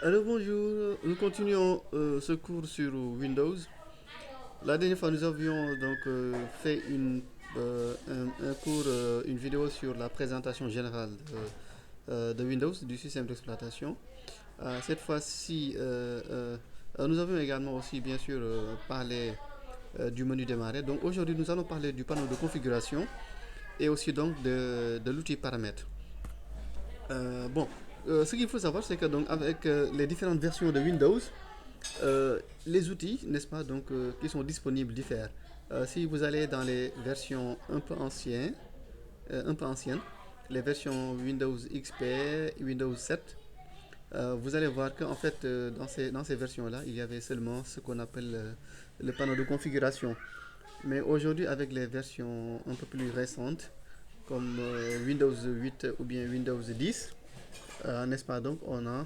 Alors bonjour, nous continuons ce cours sur Windows. La dernière fois, nous avions donc fait un cours, une vidéo sur la présentation générale de Windows, du système d'exploitation. Cette fois-ci, nous avons également aussi bien sûr parlé du menu démarrer. Donc aujourd'hui, nous allons parler du panneau de configuration et aussi donc de l'outil paramètres. Bon, ce qu'il faut savoir, c'est que donc avec les différentes versions de Windows, les outils, n'est-ce pas, donc, qui sont disponibles diffèrent. Si vous allez dans les versions un peu anciennes, les versions Windows XP, Windows 7, vous allez voir qu'en fait, dans ces versions-là, il y avait seulement ce qu'on appelle le panneau de configuration. Mais aujourd'hui, avec les versions un peu plus récentes, comme Windows 8 ou bien Windows 10, n'est-ce pas, donc on a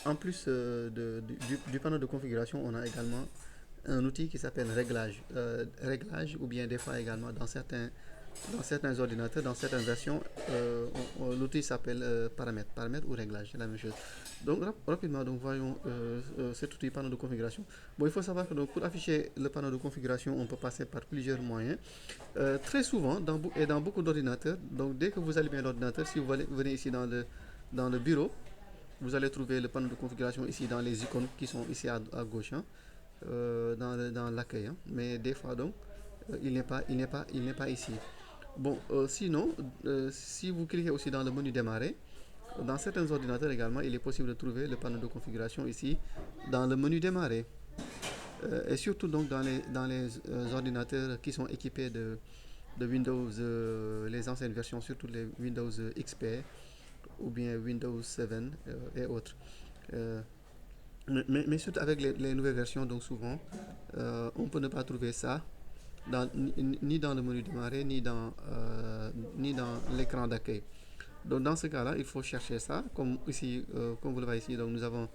en plus du panneau de configuration, on a également un outil qui s'appelle réglage. Réglage ou bien des fois également dans certains ordinateurs, dans certaines versions, l'outil s'appelle paramètres. Paramètres ou réglage, c'est la même chose. Donc rapidement, donc, voyons cet outil panneau de configuration. Bon, il faut savoir que donc, pour afficher le panneau de configuration, on peut passer par plusieurs moyens. Très souvent, dans beaucoup d'ordinateurs, donc dès que vous allumez l'ordinateur, si vous venez ici dans le bureau, vous allez trouver le panneau de configuration ici dans les icônes qui sont ici à gauche, hein, dans l'accueil. Hein. Mais des fois donc, il n'est pas ici. Bon, sinon, si vous cliquez aussi dans le menu démarrer, dans certains ordinateurs également, il est possible de trouver le panneau de configuration ici dans le menu démarrer. Et surtout donc dans les ordinateurs qui sont équipés de Windows, les anciennes versions, surtout les Windows XP ou bien Windows 7 et autres. Euh, mais surtout avec les nouvelles versions, donc souvent, on peut ne pas trouver ça ni dans le menu démarrer, ni dans l'écran d'accueil. Donc dans ce cas-là, il faut chercher ça, comme ici, comme vous le voyez ici, donc nous avons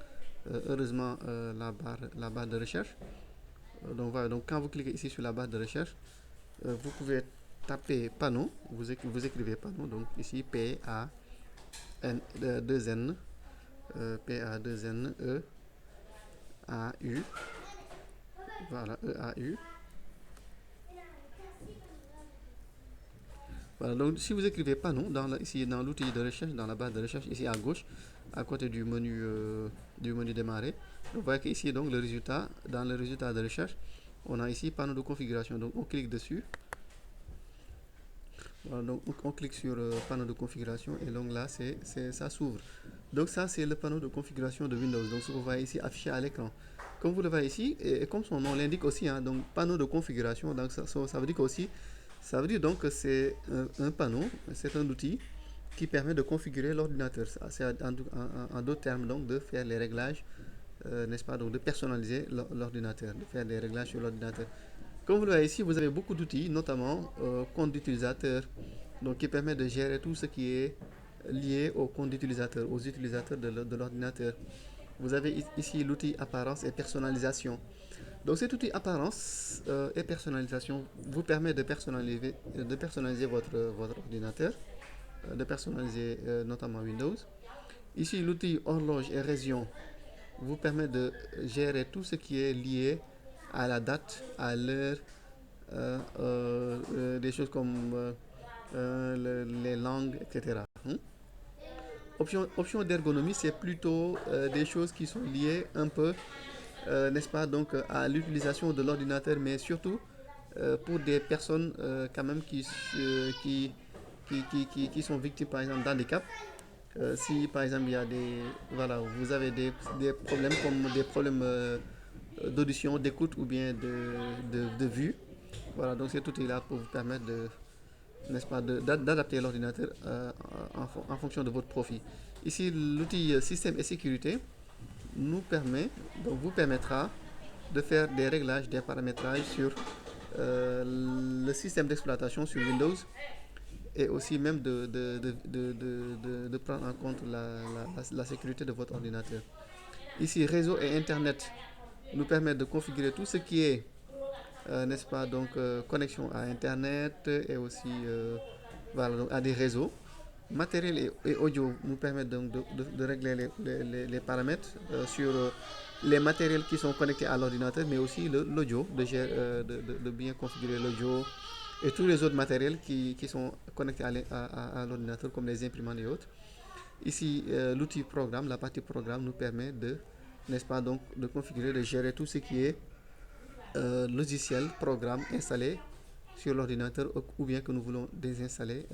heureusement la barre de recherche. Donc voilà, donc quand vous cliquez ici sur la barre de recherche, vous pouvez taper panneau, vous écrivez panneau, donc ici P-A-2-N, P-A-2-N-E-A-U, voilà, E-A-U. Voilà, donc si vous écrivez panneau ici dans l'outil de recherche, dans la barre de recherche, ici à gauche, à côté du menu démarrer, vous voyez qu'ici, donc, dans le résultat de recherche, on a ici panneau de configuration. Donc, on clique dessus. Voilà, donc, on clique sur panneau de configuration et donc là, ça s'ouvre. Donc, ça, c'est le panneau de configuration de Windows. Donc, ce que vous voyez ici affiché à l'écran. Comme vous le voyez ici, et comme son nom l'indique aussi, hein, donc panneau de configuration, donc ça veut dire aussi, ça veut dire donc que c'est un panneau, c'est un outil qui permet de configurer l'ordinateur. C'est en d'autres termes donc de faire les réglages, n'est-ce pas, donc de personnaliser l'ordinateur, de faire des réglages sur l'ordinateur. Comme vous le voyez ici, vous avez beaucoup d'outils, notamment compte d'utilisateur, donc qui permet de gérer tout ce qui est lié au compte d'utilisateur, aux utilisateurs de l'ordinateur. Vous avez ici l'outil apparence et personnalisation. Donc cet outil apparence et personnalisation vous permet de personnaliser votre ordinateur, de personnaliser notamment Windows. Ici, l'outil horloge et région vous permet de gérer tout ce qui est lié à la date, à l'heure, des choses comme les langues, etc. Option d'ergonomie, c'est plutôt des choses qui sont liées un peu, n'est-ce pas, donc à l'utilisation de l'ordinateur, mais surtout pour des personnes quand même qui sont victimes, par exemple, d'handicap. Si par exemple il y a voilà, vous avez des problèmes comme des problèmes d'audition, d'écoute ou bien de vue, voilà, donc cet outil là pour vous permettre de, n'est-ce pas, d'adapter l'ordinateur en fonction de votre profil. Ici, l'outil système et sécurité vous permettra de faire des réglages, des paramétrages sur le système d'exploitation sur Windows et aussi même de prendre en compte la sécurité de votre ordinateur. Ici, réseau et Internet nous permettent de configurer tout ce qui est, n'est-ce pas, donc connexion à Internet et aussi voilà, donc à des réseaux. matériel et audio nous permettent donc de régler les paramètres sur les matériels qui sont connectés à l'ordinateur, mais aussi l'audio, de bien configurer l'audio et tous les autres matériels qui sont connectés à l'ordinateur, comme les imprimantes et autres. Ici, l'outil programme, la partie programme nous permet de, n'est-ce pas, donc de configurer, de gérer tout ce qui est logiciel, programme installé sur l'ordinateur ou bien que nous voulons désinstaller